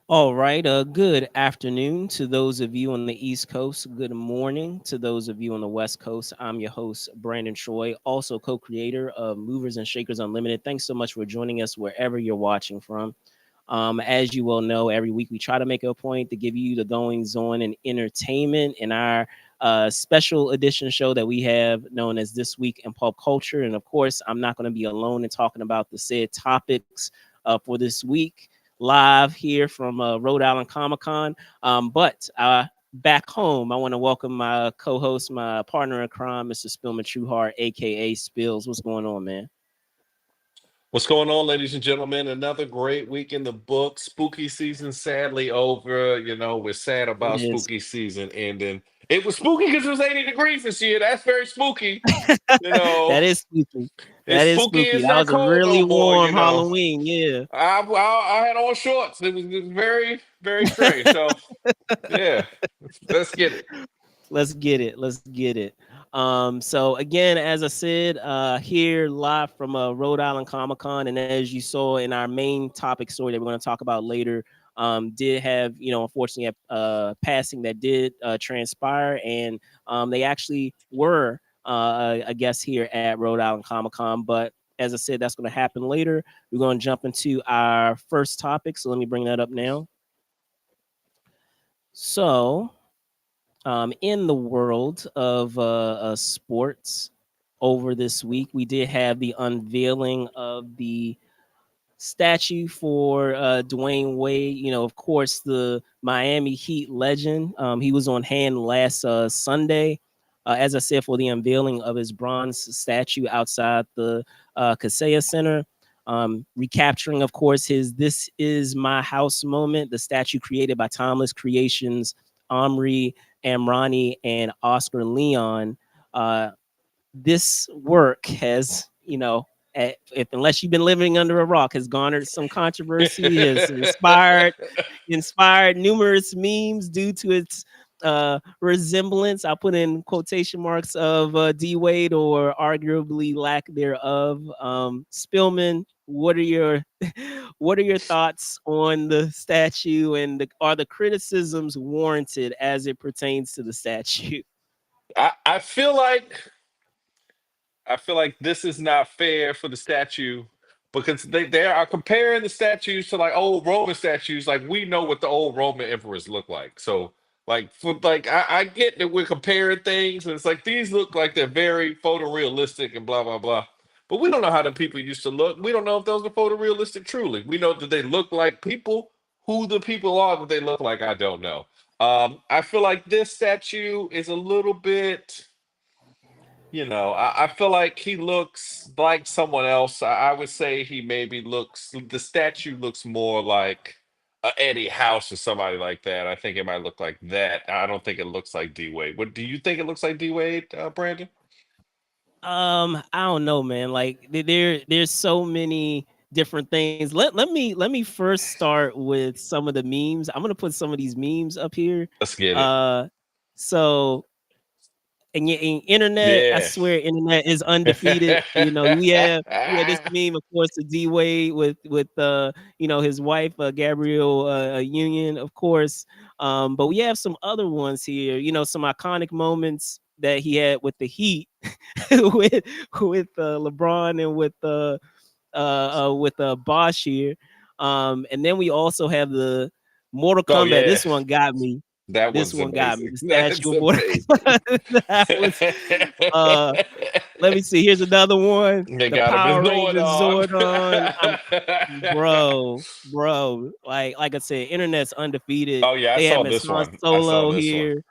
All right. Good afternoon to those of you on the East Coast. Good morning to those of you on the West Coast. I'm your host, Brandon Troy, also co-creator of Movers and Shakers Unlimited. Thanks so much for joining us wherever you're watching from. As you well know, every week we try to make a point to give you the goings on and entertainment in our special edition show that we have known as This Week in Pulp Culture. And of course, I'm not going to be alone in talking about the said topics for this week live here from Rhode Island Comic Con. But back home, I want to welcome my co-host, my partner in crime, Mr. Spillman Trueheart, aka Spills. What's going on, man? What's going on, ladies and gentlemen? Another great week in the book. Spooky season sadly over. We're sad It about is. spooky season ending. It was spooky because it was 80 degrees this year. That's very spooky. You That know, is spooky. it's That is spooky. spooky. It's That not was a cold no really more. warm Halloween. Yeah. I had on shorts. It was very, very strange. So, yeah, let's get it. Let's get it. Let's get it. So again, as I said, here live from Rhode Island Comic Con, and as you saw in our main topic story that we're going to talk about later, did have unfortunately a passing that did transpire, and they actually were a guest here at Rhode Island Comic Con, but. As I said, that's going to happen later. We're going to jump into our first topic. So let me bring that up now. So, in the world of sports over this week, we did have the unveiling of the statue for Dwayne Wade. Of course, the Miami Heat legend. He was on hand last Sunday, as I said, for the unveiling of his bronze statue outside the Kaseya Center. Recapturing, of course, his "This Is My House" moment, the statue created by Timeless Creations, Omri Amrani, and Oscar Leon. Uh, this work has, if unless you've been living under a rock, has garnered some controversy, has inspired numerous memes due to its resemblance. I put in quotation marks of D Wade or arguably lack thereof. Spillman, what are your what are your thoughts on the statue, and are the criticisms warranted as it pertains to the statue? I feel like this is not fair for the statue because they are comparing the statues to like old Roman statues. Like we know what the old Roman emperors look like. So I get that we're comparing things, and it's like these look like they're very photorealistic and blah blah blah. But we don't know how the people used to look. We don't know if those are photorealistic truly. We know that they look like people. Who the people are that they look like, I don't know. I feel like this statue is a little bit. I feel like he looks like someone else. I would say he maybe looks, the statue looks more like Eddie House or somebody like that. I think it might look like that. I don't think it looks like D Wade. What do you think it looks like, D Wade, Brandon? I don't know, man. Like there's so many different things. Let me first start with some of the memes. I'm gonna put some of these memes up here. Let's get it. Uh, so and your internet, I Yeah. swear, internet is undefeated. We had this meme, of course, of D Wade with his wife Gabrielle Union, of course. But we have some other ones here. Some iconic moments that he had with the Heat, with LeBron and with Bosch here. And then we also have the Mortal Oh Kombat. yeah, This one got me. that This one's one got me. amazing. The statue That's of Mortal amazing. Kombat. That was uh let me see. Here's another one. They The got him in Power Rangers Zordon. Zordon. Bro. Like I said, internet's undefeated. Oh yeah, I They had saw Miss this Han one. I saw Solo this one. here.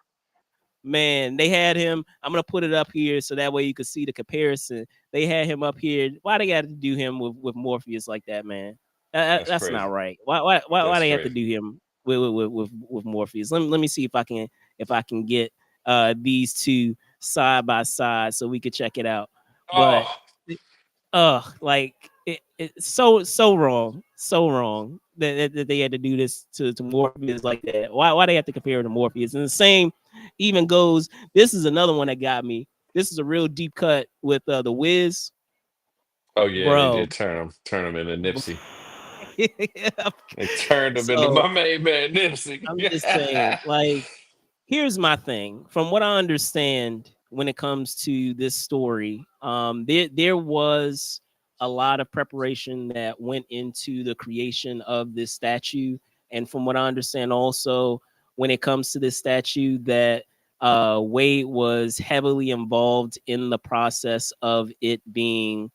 Man, they had him. I'm gonna put it up here so that way you can see the comparison. They had him up here. Why they got to do him with Morpheus like that, man? That's That's not crazy. right. Why That's they have to crazy. do him with Morpheus? Let me see if I can get these two side by side so we could check it out. But Oh, like it's so wrong, so wrong that they had to do this to Morpheus like that. Why they have to compare it to Morpheus? And the same even goes. This is another one that got me. This is a real deep cut with the Wiz, oh yeah, they bro. did turn him into Nipsey. They turned him into So my main man, Nipsey. I'm just saying, like, here's my thing. From what I understand, when it comes to this story, there was a lot of preparation that went into the creation of this statue, and from what I understand, also when it comes to this statue, that Wade was heavily involved in the process of it being,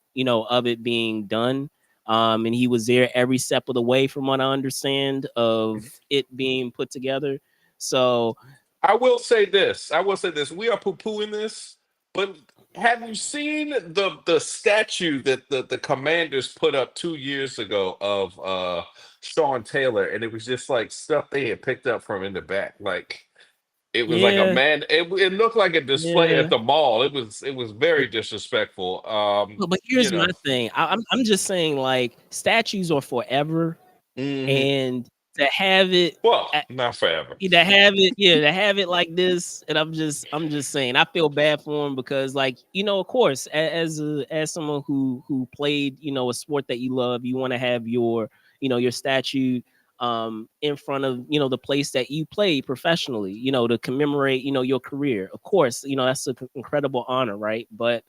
done. And he was there every step of the way, from what I understand, of it being put together. So I will say this. I will say this. We are poo-pooing this, but have you seen the statue that the Commanders put up 2 years ago of Sean Taylor, and it was just like stuff they had picked up from in the back, like it was like a yeah, man. It looked like a display at yeah. the mall. It was very disrespectful. But You here's my know. thing. I'm just saying, like, statues are forever, Hmm. and to have it Well, not forever. to have it like this, and I'm just saying, I feel bad for him because, like, of course, as someone who played, a sport that you love, you want to have your statue in front of, the place that you play professionally, to commemorate, your career. Of course, that's an incredible honor, right? But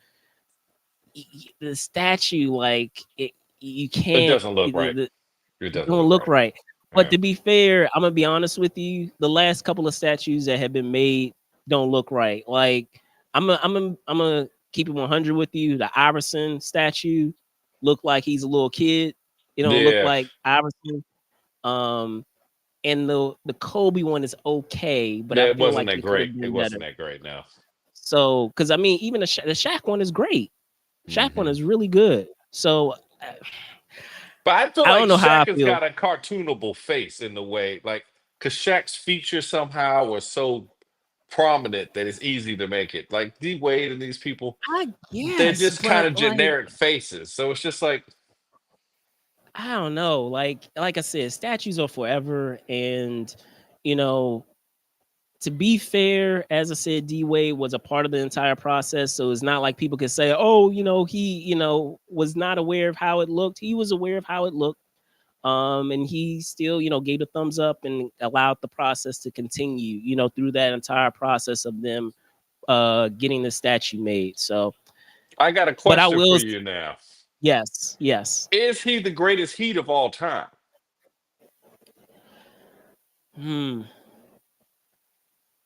the statue, like, you It can't, doesn't look right. It it doesn't don't look look right. right. But Yeah. to be fair, I'm gonna be honest with you. The last couple of statues that have been made don't look right. Like, I'm gonna keep it 100 with you. The Iverson statue looked like he's a little kid. It don't look Yeah. like Iverson. Um, and the Kobe one is okay, but I Yeah, it feel wasn't like that it could great. have It been better. wasn't that great now. So, because I mean, even the Shaq one is great. Shaq one Hmm. is really good. So, But I feel I like don't know how I Shaq has feel. got a cartoonable face in the way, like, because Shaq's features somehow are so prominent that it's easy to make it. Like D Wade and these people, I they're guess, just kind but of like, generic faces. So it's just like, I don't know. Like I said, statues are forever, and you know, to be fair, as I said, D Wade was a part of the entire process, so it's not like people can say, "Oh, he, was not aware of how it looked." He was aware of how it looked, and he still, gave a thumbs up and allowed the process to continue, through that entire process of them getting the statue made. So, I got a but I question for will, you now. yes, yes. Is he the greatest Heat of all time? Hmm.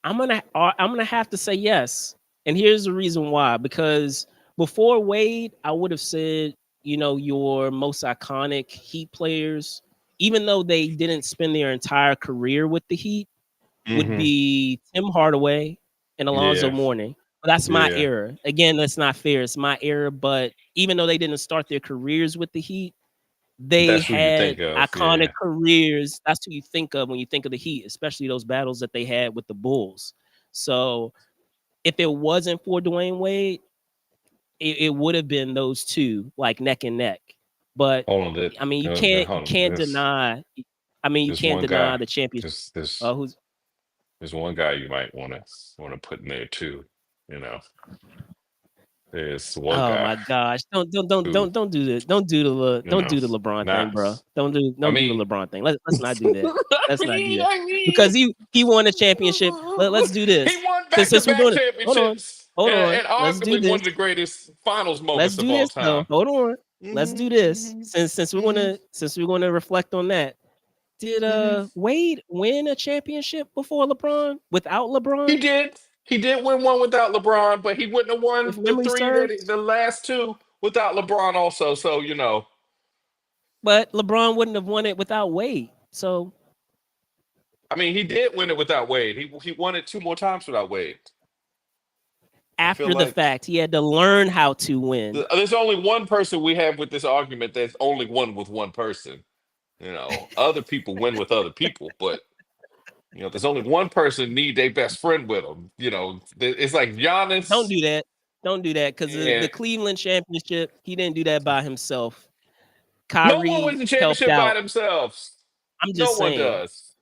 I'm gonna have to say yes, and here's the reason why. Because before Wade, I would have said, your most iconic Heat players, even though they didn't spend their entire career with the Heat, would Hmm. be Tim Hardaway and Alonzo Yeah. Mourning. But that's my Yeah. era. Again, that's not fair. It's my era. But even though they didn't start their careers with the Heat, they That's who you think had of. iconic Yeah. careers. That's who you think of when you think of the Heat, especially those battles that they had with the Bulls. So if it wasn't for Dwayne Wade, it would have been those two, like, neck and neck. But Hold on. I mean, you can't you Hold on. can't deny. I mean, you There's can't one guy. deny the championship. There's there's Who's there's one guy you might want to put in there too. You know, there's one Oh guy my gosh! Don't who, don't don't do the don't do the you don't know, do the LeBron thing, not. bro. I Don't do the mean, LeBron thing. Let's not do that. Let's not do that, I mean, because he won a championship. Let's do he this, won since we're back-to-back doing it. Hold on, championships hold on. and Let's do arguably one this. of the greatest finals Let's moments of do all this though. time. Hold on. Let's Hmm. do this. Hmm. Hmm. Since we're gonna reflect on that. Did Hmm. Wade win a championship before LeBron? Without He LeBron, did. He did win one without LeBron, but he wouldn't have won if the memory three serves? the last two without LeBron also. So But LeBron wouldn't have won it without Wade. So I mean, he did win it without Wade. He won it two more times without Wade. I feel after the like fact, he had to learn how to win. there's only one person we have with this argument that's only won with one person. Other people win with other people, but there's only one person need their best friend with them. It's like Don't Giannis do that. Don't do that, because the and Cleveland championship, he didn't do that by himself. no one wins Kyrie the helped championship by out. themselves. I'm No just one saying. does.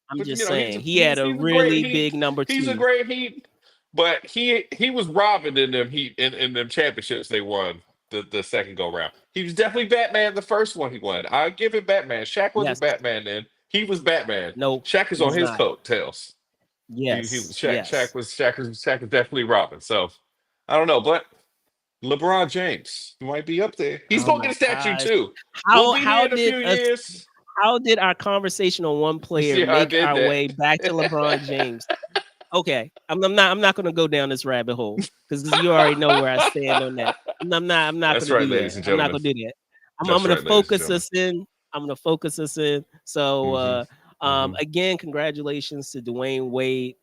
I'm But just he's saying. He had he's a he's a great really heat. big number He's a two. great heat. But he was robbing in them heat in them championships they won. the second go round. He was definitely Batman the first one he won. I give him Batman. Shaq wasn't Yes. Batman then. He was Batman. Nope. Shaq is He on was his not. coattails. He Yes. Shaq Yes. Shaq is definitely Robin. So I don't know, but LeBron James might be up there. He's Oh gonna my get a statue gosh. too. We'll How be here how in a did few us years. how did our conversation on one player Yeah, I make did our that. way back to LeBron James? Okay, I'm not gonna go down this rabbit hole because you already know where I stand on that. I'm not That's gonna right, do ladies that. and I'm not gentlemen. gonna do that. I'm That's gonna right, ladies and focus gentlemen. us in. I'm gonna focus us in. So Hmm. Hmm. again, congratulations to Dwayne Wade.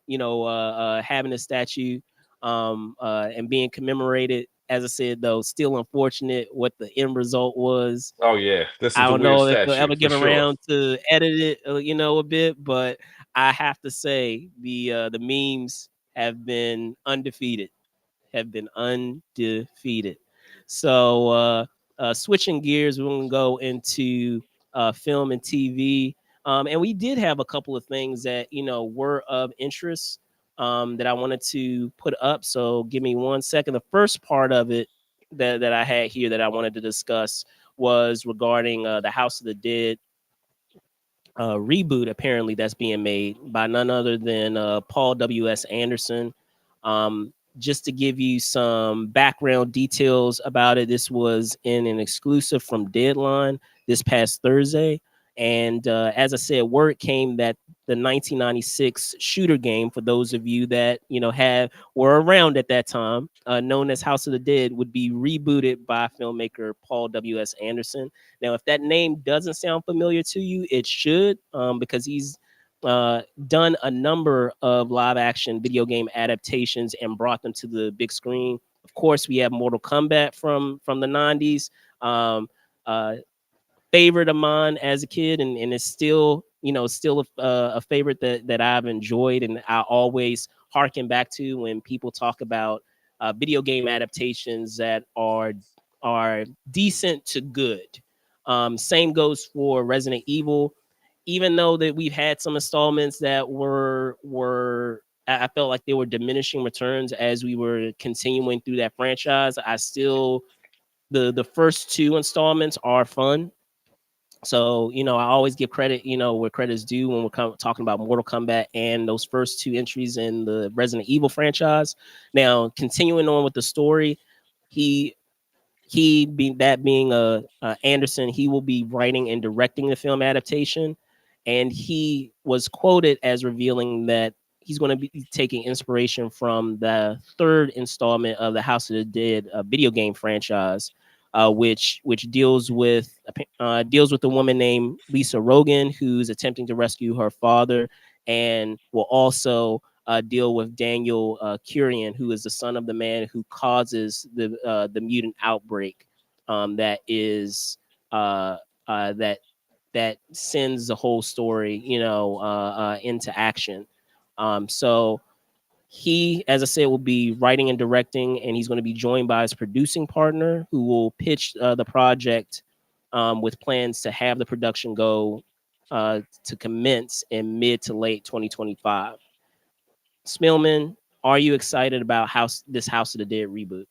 Having a statue and being commemorated. As I said, though, still unfortunate what the end result was. Oh yeah, this I is a don't weird know if they'll statue ever for get sure. around to edit it, a bit, but I have to say the memes have been undefeated. So switching gears, we're gonna go into film and TV, and we did have a couple of things that were of interest that I wanted to put up. So give me 1 second. The first part of it that I had here that I wanted to discuss was regarding the House of the Dead reboot apparently that's being made by none other than Paul W.S. Anderson. Just to give you some background details about it, this was in an exclusive from Deadline this past Thursday. And as I said, word came that the 1996 shooter game, for those of you that were around at that time, known as House of the Dead, would be rebooted by filmmaker Paul W.S. Anderson. Now, if that name doesn't sound familiar to you, it should, because he's done a number of live action video game adaptations and brought them to the big screen. Of course, we have Mortal Kombat from the 90s. Um, uh, Favorite of mine as a kid, and it's still still a favorite that I've enjoyed, and I always harken back to when people talk about video game adaptations that are decent to good. Same goes for Resident Evil. Even though that we've had some installments that were I felt like they were diminishing returns as we were continuing through that franchise. I still the first two installments are fun. So, I always give credit, where credit's due when we're talking about Mortal Kombat and those first two entries in the Resident Evil franchise. Now, continuing on with the story, he being Anderson, he will be writing and directing the film adaptation, and he was quoted as revealing that he's going to be taking inspiration from the third installment of the House of the Dead video game franchise, which deals with a woman named Lisa Rogan who's attempting to rescue her father, and will also deal with Daniel Curian, who is the son of the man who causes the mutant outbreak that is that sends the whole story, into action. So he, as I said, will be writing and directing, and he's going to be joined by his producing partner, who will pitch the project with plans to have the production go to commence in mid to late 2025. Smillman, are you excited about this House of the Dead reboot?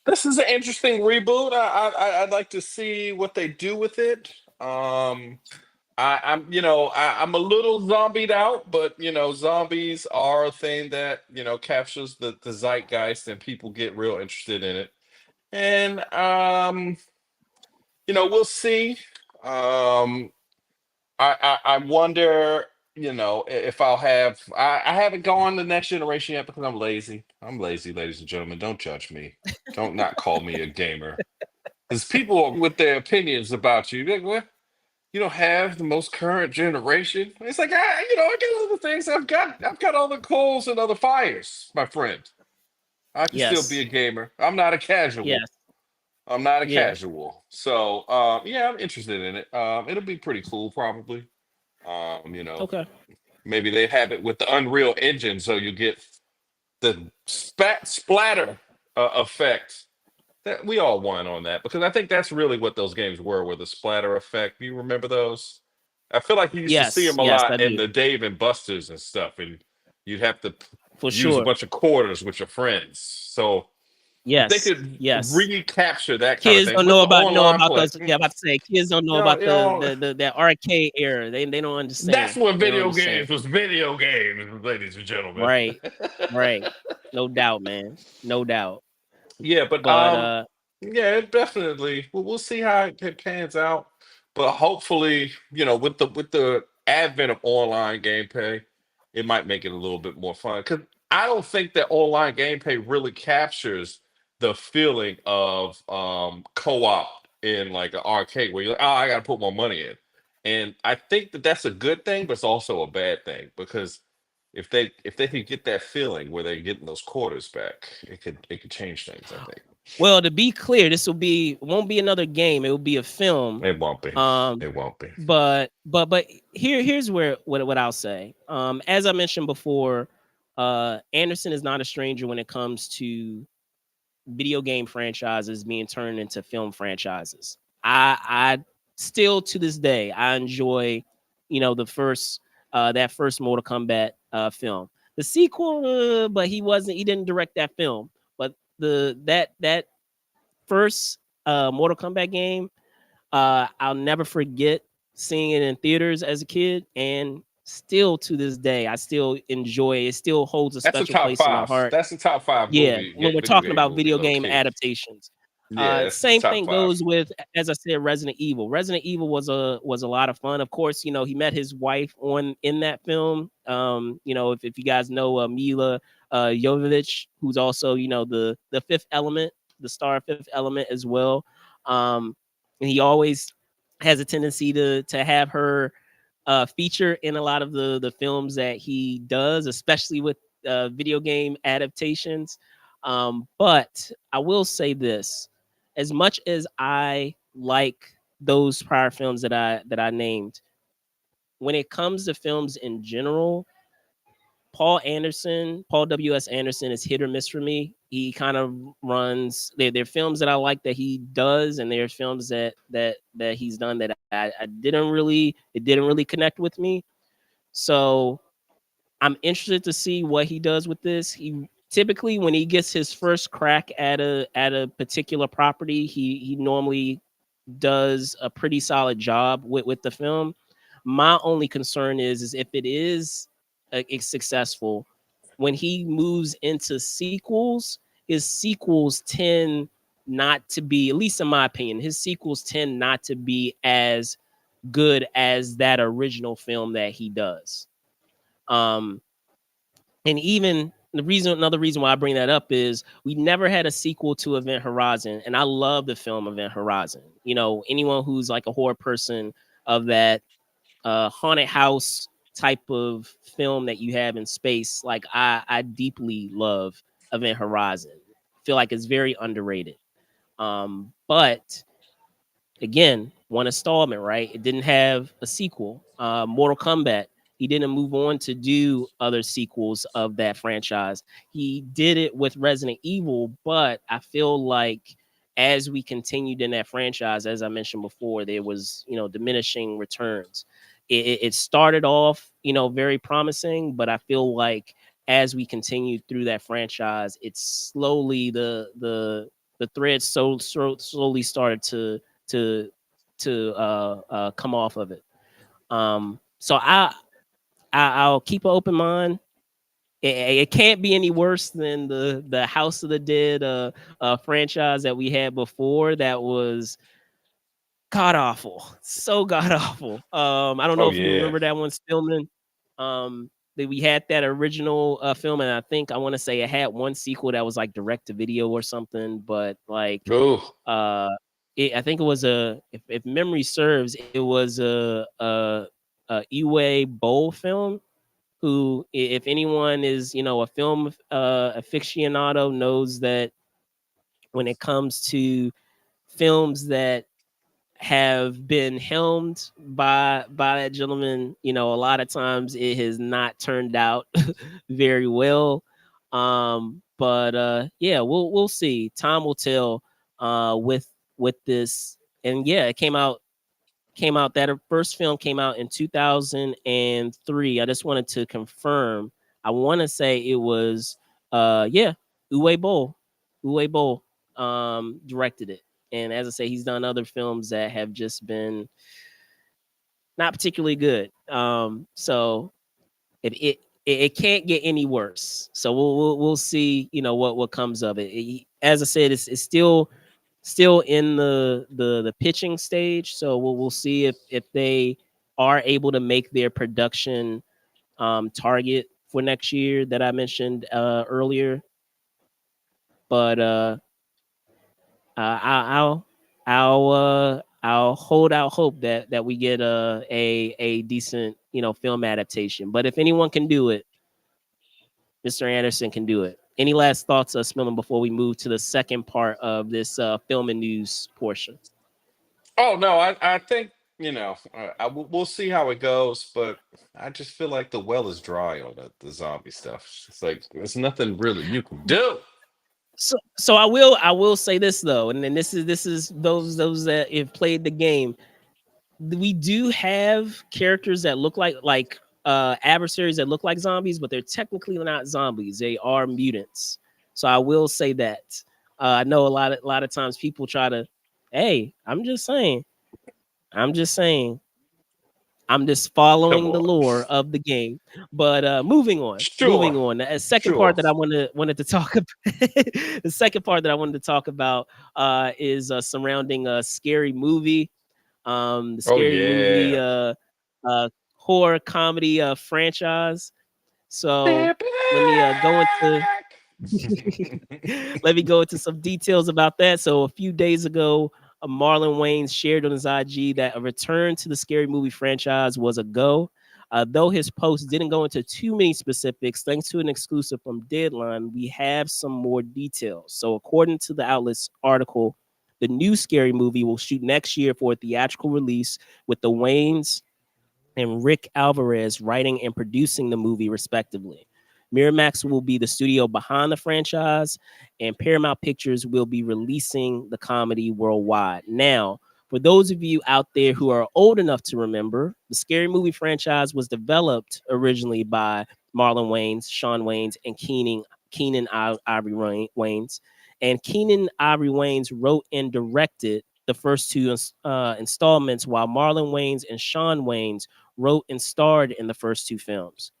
This is an interesting reboot. I'd like to see what they do with it. I'm a little zombied out, but zombies are a thing that captures the zeitgeist, and people get real interested in it. And we'll see. Um, I wonder, if I'll have. I haven't gone the next generation yet because I'm lazy. I'm lazy, ladies and gentlemen. Don't judge me. Don't not call me a gamer. Because people with their opinions about you, like, what? You don't have the most current generation. It's like, I got other things. I've got other coals and other fires, my friend. I can still be Yes. a gamer. I'm not a casual. Yes. I'm not a Yeah. casual. So, yeah, I'm interested in it. It'll be pretty cool, probably. Um, you know, Okay. maybe they have it with the Unreal Engine, so you get the splatter effect that we all won on that, because I think that's really what those games were the splatter effect. You remember those? I feel like you used to see Yes. them a Yes, I lot in do. the Dave and Buster's and stuff, and you'd have to For use a sure. bunch of quarters with your friends. So If they Yes, could yes. recapture that kind of Kids thing don't with know the about online play, those. Yeah, about to say kids don't know you about know, the that arcade era. They don't that's understand. when They don't video understand. games was video games, ladies and gentlemen. Right, right. No doubt, man. No doubt. Yeah, but But yeah, it definitely. We'll see how it pans out. But hopefully, with the advent of online gameplay, it might make it a little bit more fun. Because I don't think that online gameplay really captures the feeling of co-op in like an arcade where you're like, oh, I got to put more money in. And I think that that's a good thing, but it's also a bad thing because if they could get that feeling where they're getting those quarters back, it could change things, I think. well, to be clear, this will be won't be another game. It will be a film. It won't be. Um, It won't be. but here's where what I'll say. As I mentioned before, Anderson is not a stranger when it comes to video game franchises being turned into film franchises. I still to this day I enjoy, the first that first Mortal Kombat film. The sequel, but he didn't direct that film. But that first Mortal Kombat game, I'll never forget seeing it in theaters as a kid, and still to this day I still enjoy it. It still holds a That's a special top place in my five. heart. That's the top five Yeah, when we're video talking game about movies video on game kids. adaptations. Yeah, that's the Same top thing five. goes with, as I said, Resident Evil. Resident Evil was a lot of fun. Of course, he met his wife on in that film. If you guys know Mila Jovovich, who's also the Fifth Element, the star of Fifth Element as well. Um, and he always has a tendency to have her feature in a lot of the films that he does, especially with video game adaptations. But I will say this: as much as I like those prior films that I named, when it comes to films in general, Paul W.S. Anderson is hit or miss for me. He kind of runs. There are films that I like that he does, and there's films that he's done that I didn't really connect with me. So I'm interested to see what he does with this. He typically, when he gets his first crack at a particular property, he normally does a pretty solid job with the film. My only concern is if it is successful, when he moves into sequels, his sequels tend not to be, at least in my opinion, his sequels tend not to be as good as that original film that he does. Um, and even another reason why I bring that up is we never had a sequel to Event Horizon, and I love the film Event Horizon. Anyone who's like a horror person of that haunted house type of film that you have in space, like I deeply love Event Horizon. Feel like it's very underrated. But again, one installment, right? It didn't have a sequel. Mortal Kombat, he didn't move on to do other sequels of that franchise. He did it with Resident Evil, but I feel like as we continued in that franchise, as I mentioned before, there was, diminishing returns. It started off, very promising, but I feel like as we continued through that franchise, it's slowly the thread slowly started to come off of it. So I'll keep an open mind. It can't be any worse than the House of the Dead franchise that we had before. That was god awful, so god awful. I don't know Oh if you yeah. remember that one, Stillman. That we had that original film, and I want to say it had one sequel that was like direct to video or something, but like Oh. uh I think it was if memory serves, it was a Iwe Bowl film. Who, if anyone is a film aficionado, knows that when it comes to films that have been helmed by that gentleman, a lot of times it has not turned out very well. But yeah, we'll see. Time will tell with this. And yeah, it came out that first film came out in 2003. I just wanted to confirm. I want to say it was yeah, Uwe Boll. Uwe directed it. And as I say, he's done other films that have just been not particularly good. So it can't get any worse. So we'll see, what comes of it. As I said, it's still in the pitching stage. So we'll see if they are able to make their production target for next year that I mentioned earlier. But I'll I'll hold out hope that we get a decent film adaptation. But if anyone can do it, Mr. Anderson can do it. Any last thoughts, Smillen, before we move to the second part of this film and news portion? Oh no, I think we'll see how it goes, but I just feel like the well is dry on the zombie stuff. It's like there's nothing really you can do. So I will say this though, and then this is those that have played the game. We do have characters that look like adversaries that look like zombies, but they're technically not zombies. They are mutants. So I will say that. I know a lot of times people try to, hey, I'm just saying, I'm just Come following the on, lore of the game. But moving on, sure, The second sure. part that I wanted to talk about, the second part that I wanted to talk about is surrounding a scary movie. The Oh scary movie yeah. uh horror comedy franchise. So They're let me go into back. let me go into some details about that. So a few days ago, Marlon Wayans shared on his IG that a return to the scary movie franchise was a go. Though his post didn't go into too many specifics, thanks to an exclusive from Deadline, we have some more details. So according to the outlet's article, the new scary movie will shoot next year for a theatrical release with the Wayans and Rick Alvarez writing and producing the movie, respectively. Miramax will be the studio behind the franchise, and Paramount Pictures will be releasing the comedy worldwide. Now, for those of you out there who are old enough to remember, the Scary Movie franchise was developed originally by Marlon Wayans, Sean Wayans, and Keenan Ivory Wayans. And Keenan Ivory Wayans wrote and directed the first two installments, while Marlon Wayans and Sean Wayans wrote and starred in the first two films.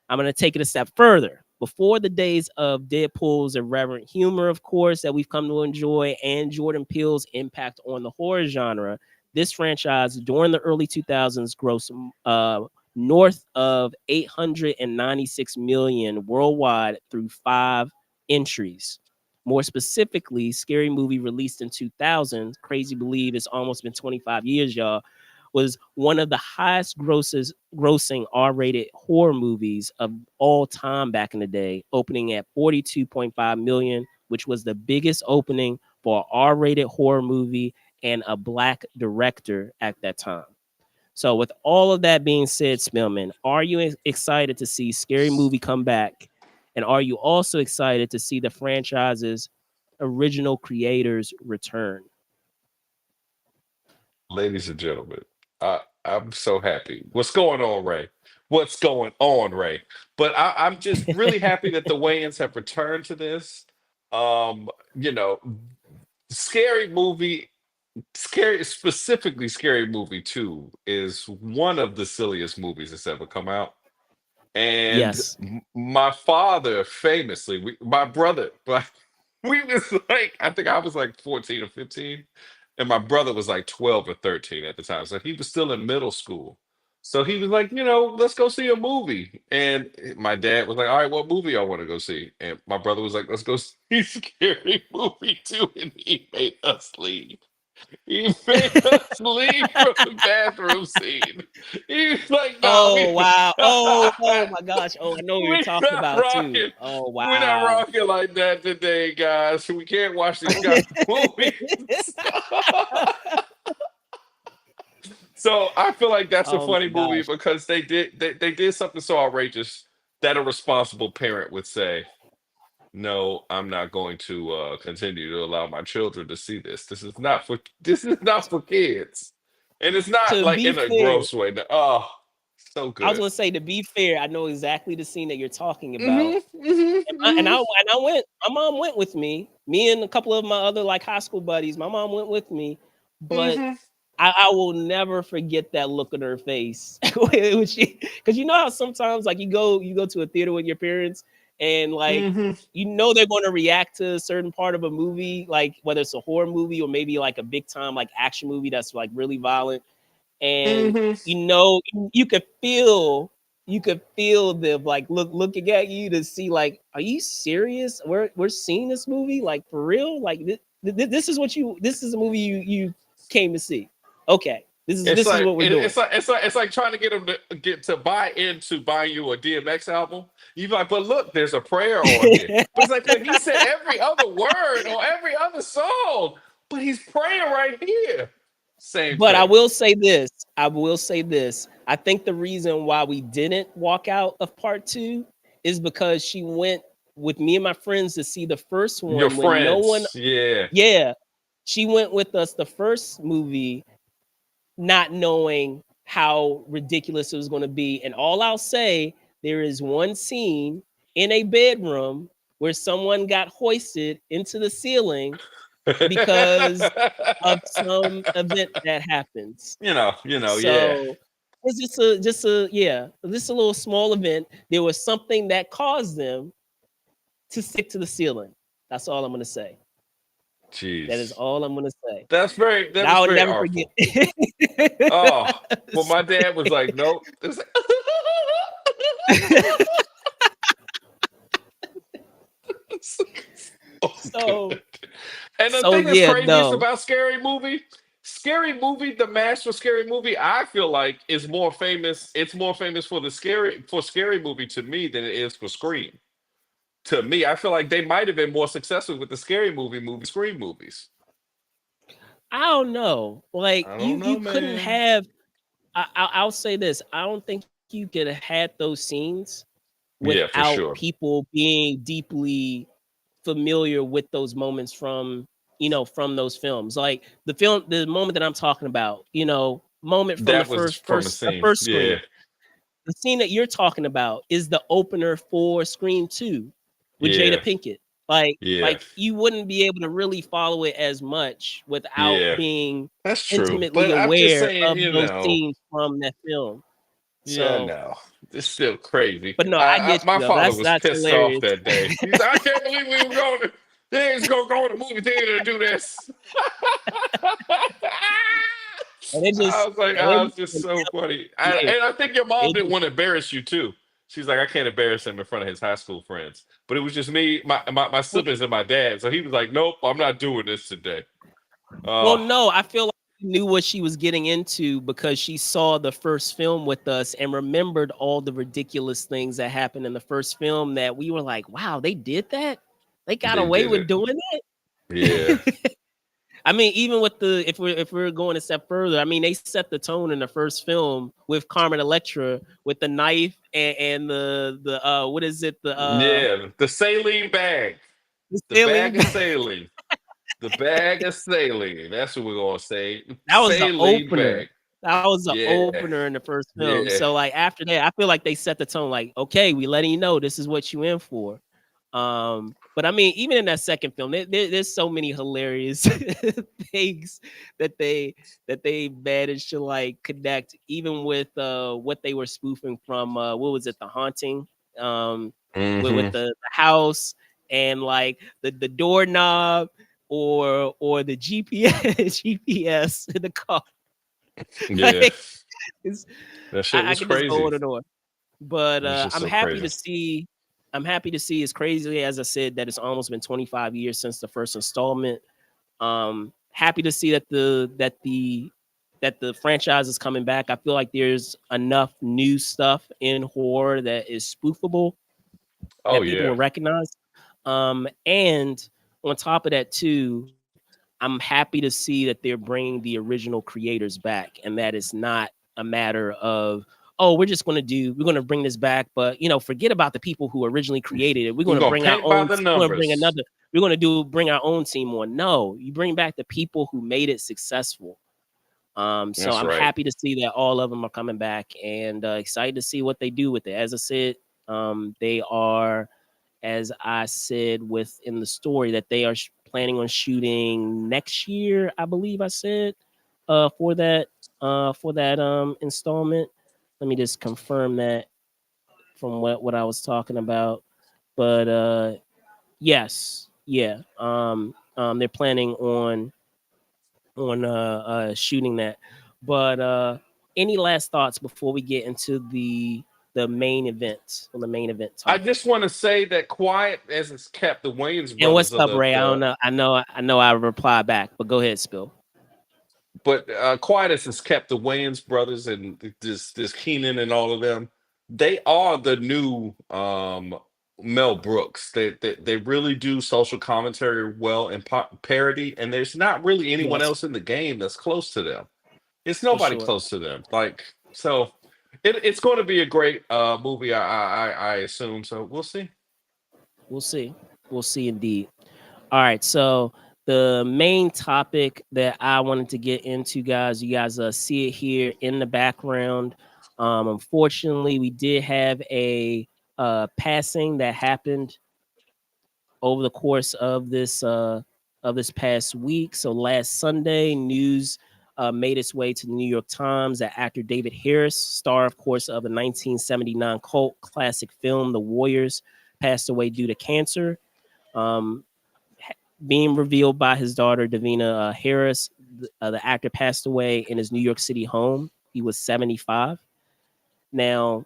I'm going to take it a step further. Before the days of Deadpool's irreverent humor, of course, that we've come to enjoy, and Jordan Peele's impact on the horror genre, this franchise during the early 2000s grossed north of 896 million worldwide through 5 entries. More specifically, Scary Movie, released in 2000, crazy believe it's almost been 25 years, y'all, was one of the highest grossing R-rated horror movies of all time back in the day, opening at 42.5 million, which was the biggest opening for an R-rated horror movie and a black director at that time. So with all of that being said, Spillman, are you excited to see Scary Movie come back? And are you also excited to see the franchise's original creators return? Ladies and gentlemen, I'm so happy. What's going on, Ray? What's going on, Ray? But I'm just really happy that the Wayans have returned to this. Um, you know, scary movie, scary specifically scary movie 2 is one of the silliest movies that's ever come out. And Yes. my father famously, my brother, but we was like, I think I was like 14 or 15, and my brother was like 12 or 13 at the time. So he was still in middle school. So he was like, let's go see a movie. And my dad was like, all right, what movie I want to go see? And my brother was like, let's go see Scary Movie 2. And he made us leave. He made us leave from the bathroom scene. He was like, "Nah, Oh wow. Oh my gosh. Oh, I know what you're we're talking not about too. rocking. Oh We're not wow. rocking like that today, guys. We can't watch these kind of movies." So I feel like that's a Oh funny my movie gosh. because they did something so outrageous that a responsible parent would say, no, I'm not going to continue to allow my children to see this. This is not for kids. And it's not To like be in a fair, gross way. Oh, So I was good. gonna say, to be fair, I know exactly the scene that you're talking about. Mm-hmm. Mm-hmm. And I went. My mom went with me. Me and a couple of my other like high school buddies. My mom went with me, but Mm-hmm. I will never forget that look on her face when she, because you know how sometimes like you go to a theater with your parents and like Mm-hmm. you know they're going to react to a certain part of a movie, like whether it's a horror movie or maybe like a big time like action movie that's like really violent, and Mm-hmm. you know you could feel them like looking at you to see like, are you serious? We're seeing this movie like for real? Like this is a movie you came to see. Okay, this is what we're doing. It's like trying to get them to get to buy into buying you a DMX album. You like, but look, there's a prayer on here. But it's like, but he said every other word on every other song, but he's praying right here. Same But I thing. will say this. I will say this. I think the reason why we didn't walk out of part two is because she went with me and my friends to see the first Your one when no one, friends, yeah. yeah, she went with us the first movie, not knowing how ridiculous it was going to be. And all I'll say, there is one scene in a bedroom where someone got hoisted into the ceiling because of some event that happens. Yeah. So it's just a yeah, just a little small event. There was something that caused them to stick to the ceiling. That's all I'm gonna say. That is Jeez. all I'm gonna say. That But was I would very never forget. artful. Oh, well, my dad was like, nope. It was like, so so good. And the so thing that's yeah, craziest no. about Scary Movie, the mash for Scary Movie, I feel like is more famous. It's more famous for Scary Movie to me than it is for Scream. To me, I feel like they might have been more successful with the Scream movies. I don't know. Like I don't you know, couldn't man. have. I'll say this. I don't think you could have had those scenes Yeah, for without sure. people being deeply familiar with those moments from from those films. Like the moment that I'm talking about, moment from the That was first from the first the scene. first Yeah, Scream. The scene that you're talking about is the opener for Scream 2 with Jada yeah, Pinkett. Like yeah, like you wouldn't be able to really follow it as much without yeah. being That's true. intimately But I'm just aware saying, of those scenes from that film. yeah, So, no, it's still crazy. but no, I get My you though. father That's was that's pissed off hilarious. that day. He's like, I can't believe we were going to, they was going to go to the movie theater to do this. And it I just was like, and oh, it it's just and so funny. yeah, And I think your mom it didn't just want to embarrass you too. She's like, I can't embarrass him in front of his high school friends. But it was just me, my siblings, and my dad. So he was like, nope, I'm not doing this today. well, Oh, no, I feel like she knew what she was getting into because she saw the first film with us and remembered all the ridiculous things that happened in the first film that we were like, wow, they did that? They got they away did with it. doing Yeah. that? I mean, even with the if we're going a step further, I mean, they set the tone in the first film with Carmen Electra with the knife and the what is it? Yeah. The saline bag. The The saline. bag of saline. The bag of saline. That's what we're gonna say. That was the Saline opener. bag. That was the Yeah. opener in the first film. Yeah. So like after that, I feel like they set the tone. Like, okay, we letting you know this is what you in for. But I mean, even in that second film, there's so many hilarious things that they managed to like connect, even with what they were spoofing from what was it, The Haunting, um, with Hmm. the house and like the doorknob or the GPS GPS in the car. Yeah. Like, it's, That shit I was can just go crazy. on and on. But It was just I'm so happy crazy. to see. I'm happy to see. As crazy as I said that it's almost been 25 years since the first installment. Happy to see that the franchise is coming back. I feel like there's enough new stuff in horror that is spoofable Oh that people yeah. will recognize. And on top of that too, I'm happy to see that they're bringing the original creators back, and that it's not a matter of, oh, we're going to bring this back, but forget about the people who originally created it. We're going We're to gonna bring our paint by own. the We're going to bring numbers. another. We're going to bring our own team on. No, you bring back the people who made it successful. So That's I'm right. happy to see that all of them are coming back, and excited to see what they do with it. As I said, they are, as I said within the story, that they are planning on shooting next year. I believe I said for that installment. Let me just confirm that from what I was talking about. But yes, yeah. They're planning on shooting that. But any last thoughts before we get into the main event on the main event I topic? just want to say that quiet as it's kept, the Wayans And what's brothers are up, Ray? I don't the know. I know. I reply back, but go ahead, Spill. but quiet as it's kept, the Wayans brothers and this Keenan and all of them, they are the new Mel Brooks. They really do social commentary well and parody, and there's not really anyone Yes, else in the game that's close to them. It's for nobody sure. close to them. Like so, it's going to be a great movie. I assume so. We'll see. We'll see. We'll see indeed. All right. So the main topic that I wanted to get into, guys, you guys see it here in the background. Unfortunately, we did have a passing that happened over the course of this past week. So last Sunday, news made its way to the New York Times that actor David Harris, star, of course, of the 1979 cult classic film The Warriors, passed away due to cancer. Um, Being revealed by his daughter Davina Harris, the actor passed away in his New York City home. He was 75. Now,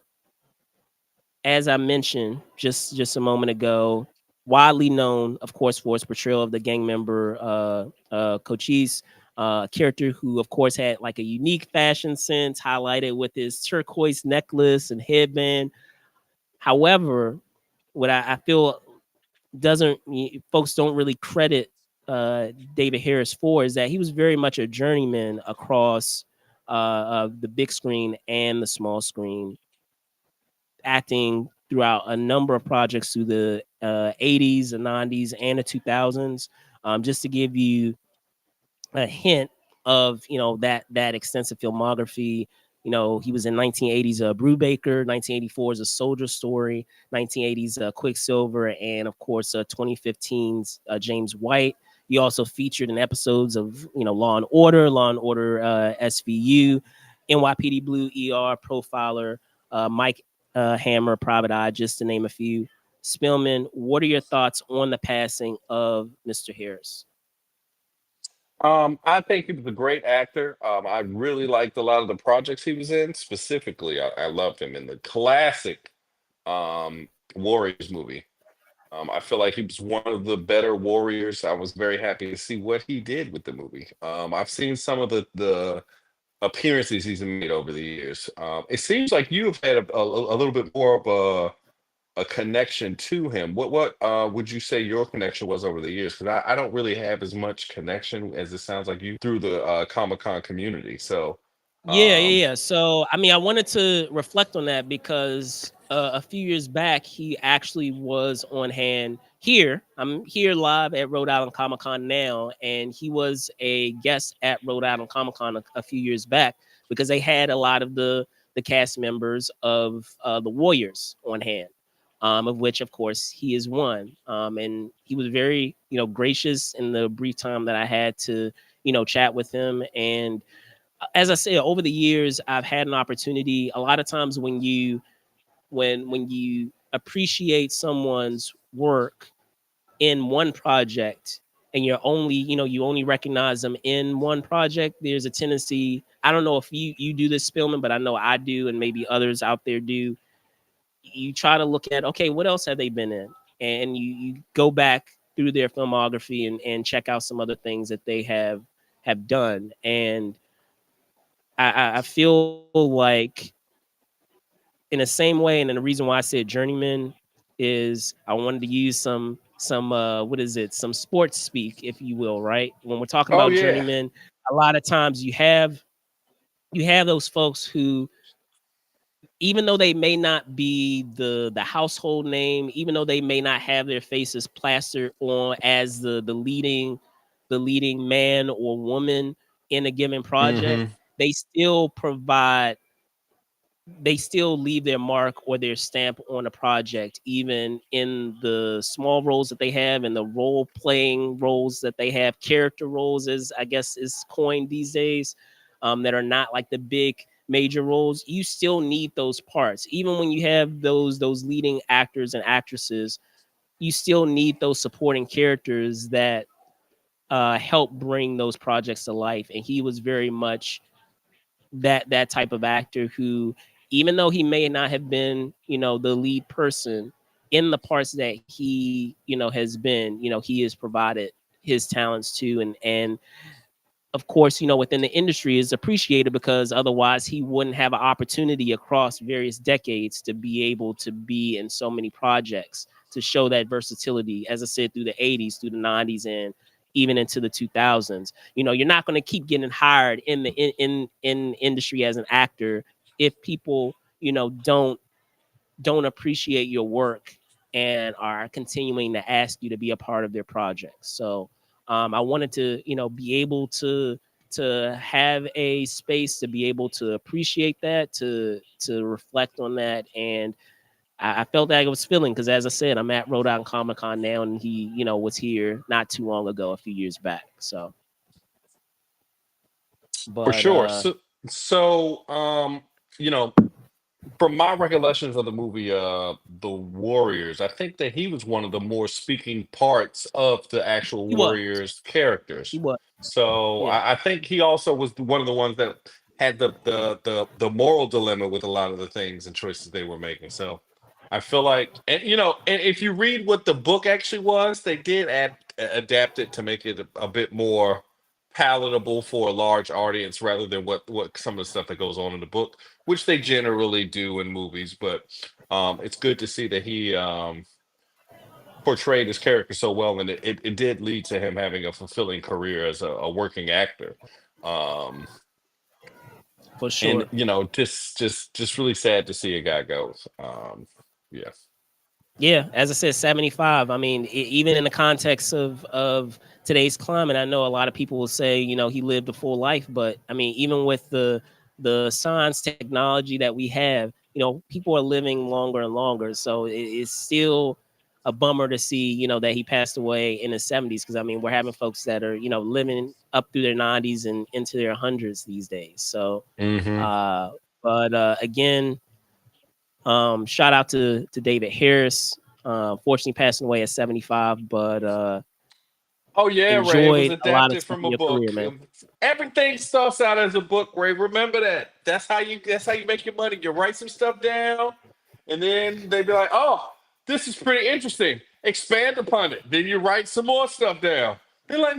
as I mentioned just a moment ago, widely known, of course, for his portrayal of the gang member Cochise, a character who, of course, had like a unique fashion sense, highlighted with his turquoise necklace and headband. However, what I feel doesn't folks don't really credit David Harris for is that he was very much a journeyman across the big screen and the small screen, acting throughout a number of projects through the 80s, the 90s, and the 2000s. Just to give you a hint of that extensive filmography. He was in 1980s Brubaker, 1984 is A Soldier Story, 1980s Quicksilver, and of course 2015's James White. He also featured in episodes of Law and Order SVU, NYPD Blue, ER, Profiler, Mike Hammer, Private Eye, just to name a few. Spillman, what are your thoughts on the passing of Mr. Harris? I think he was a great actor. I really liked a lot of the projects he was in. Specifically, I loved him in the classic Warriors movie. I feel like he was one of the better Warriors. I was very happy to see what he did with the movie. I've seen some of the appearances he's made over the years. It seems like you've had a little bit more of a connection to him. What would you say your connection was over the years? Because I don't really have as much connection as it sounds like you through the Comic Con community. So, Yeah, um, yeah, yeah. So, I mean, I wanted to reflect on that because a few years back, he actually was on hand here. I'm here live at Rhode Island Comic Con now, and he was a guest at Rhode Island Comic Con a few years back because they had a lot of the cast members of the Warriors on hand, of which, of course, he is one. And he was very, gracious in the brief time that I had to, chat with him. And as I said, over the years, I've had an opportunity. A lot of times, when you appreciate someone's work in one project, and you only recognize them in one project, there's a tendency. I don't know if you do this, Spillman, but I know I do, and maybe others out there do. You try to look at, okay, what else have they been in, and you go back through their filmography and check out some other things that they have done. And I feel like in the same way, and then the reason why I said journeyman is I wanted to use some what is it, some sports speak, if you will, right? When we're talking oh about yeah. journeyman, a lot of times you have those folks who, even though they may not be the household name, even though they may not have their faces plastered on as the leading man or woman in a given Hmm. project, they still provide they still leave their mark or their stamp on a project, even in the small roles that they have and the role playing roles that they have, character roles, as I guess is coined these days, that are not like the big major roles. You still need those parts, even when you have those leading actors and actresses. You still need those supporting characters that help bring those projects to life. And he was very much that type of actor who, even though he may not have been, the lead person in the parts that he, has been, he has provided his talents to, and of course, within the industry is appreciated, because otherwise he wouldn't have an opportunity across various decades to be able to be in so many projects, to show that versatility, as I said, through the 80s, through the 90s, and even into the 2000s. You're not going to keep getting hired in the in industry as an actor if people, don't appreciate your work and are continuing to ask you to be a part of their projects. So I wanted to, be able to have a space to be able to appreciate that, to reflect on that. And I felt that I was feeling, because as I said, I'm at Rhode Island Comic Con now, and he, was here not too long ago, a few years back. So, For but sure. So, you know, from my recollections of the movie The Warriors, I think that he was one of the more speaking parts of the actual he was, Warriors he characters. was, So yeah, I think he also was one of the ones that had the moral dilemma with a lot of the things and choices they were making. So I feel like, and and if you read what the book actually was, they did adapt it to make it a bit more palatable for a large audience rather than what some of the stuff that goes on in the book, which they generally do in movies. But it's good to see that he portrayed his character so well, and it did lead to him having a fulfilling career as a working actor. Um, for and sure. just really sad to see a guy go. Yeah. Yeah, as I said, 75. I mean, even in the context of today's climate, I know a lot of people will say, he lived a full life, but I mean, even with the science technology that we have, people are living longer and longer. So it's still a bummer to see, that he passed away in his 70s, because I mean, we're having folks that are, living up through their 90s and into their hundreds these days. So Hmm. uh but again, shout out to David Harris. Fortunately, passing away at 75, but Oh yeah, Ray. It was enjoyed a lot of adapted stuff from in a your career, book. man. Everything starts out as a book, Ray. Remember that. That's how you make your money. You write some stuff down, and then they be like, "Oh, this is pretty interesting. Expand upon it." Then you write some more stuff down. They're like,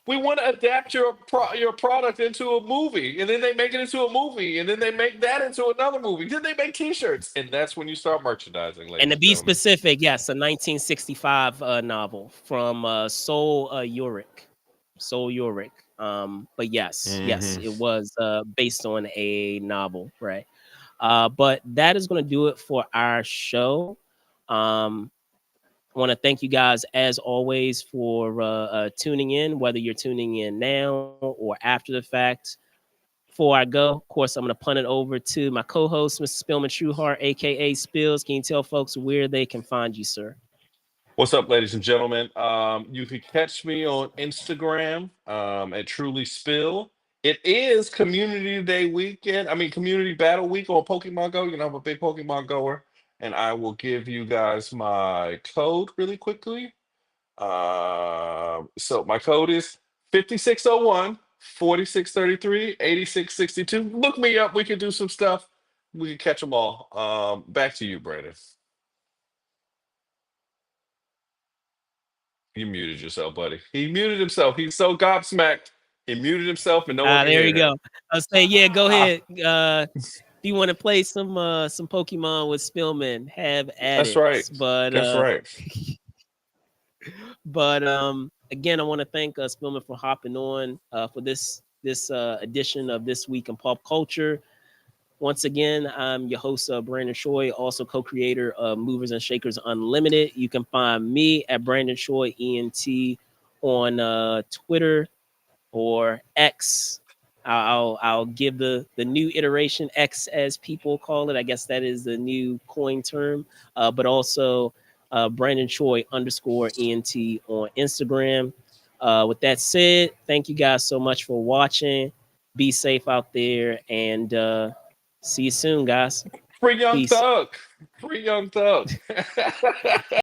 we want to adapt your product into a movie," and then they make it into a movie, and then they make that into another movie. Then they make T-shirts, and that's when you start merchandising, And ladies to and be gentlemen. specific, yes, a 1965 novel from Sol Uric. Sol Uric. But yes, Hmm. it was based on a novel, right? But that is going to do it for our show. Um, I want to thank you guys, as always, for tuning in, whether you're tuning in now or after the fact. Before I go, of course, I'm going to punt it over to my co-host, Mr. Spillman Trueheart, aka Spills. Can you tell folks where they can find you, sir? What's up, ladies and gentlemen? You can catch me on Instagram at Truly Spill. It is Community Day weekend. I mean, Community Battle Week on Pokemon Go. I'm a big Pokemon goer, and I will give you guys my code really quickly. So my code is 5601 4633 8662. Look me up. We can do some stuff. We can catch them all. Back to you, Brandon. You muted yourself, buddy. He muted himself. He's so gobsmacked. He muted himself and no one Ah, can there you hear go. him. I'll say, yeah, go Ah, ahead. If you want to play some Pokemon with Spillman, have at that's it. right. But That's right. again, I want to thank Spillman for hopping on for this edition of This Week in Pop Culture. Once again, I'm your host, Brandon Choi, also co-creator of Movers and Shakers Unlimited. You can find me at Brandon Choi ENT on Twitter or X. I'll give the new iteration X, as people call it. I guess that is the new coin term. But also Brandon Choi underscore ENT on Instagram. With that said, thank you guys so much for watching. Be safe out there, and see you soon, guys. Free Young Peace. Thug. Free Young Thug.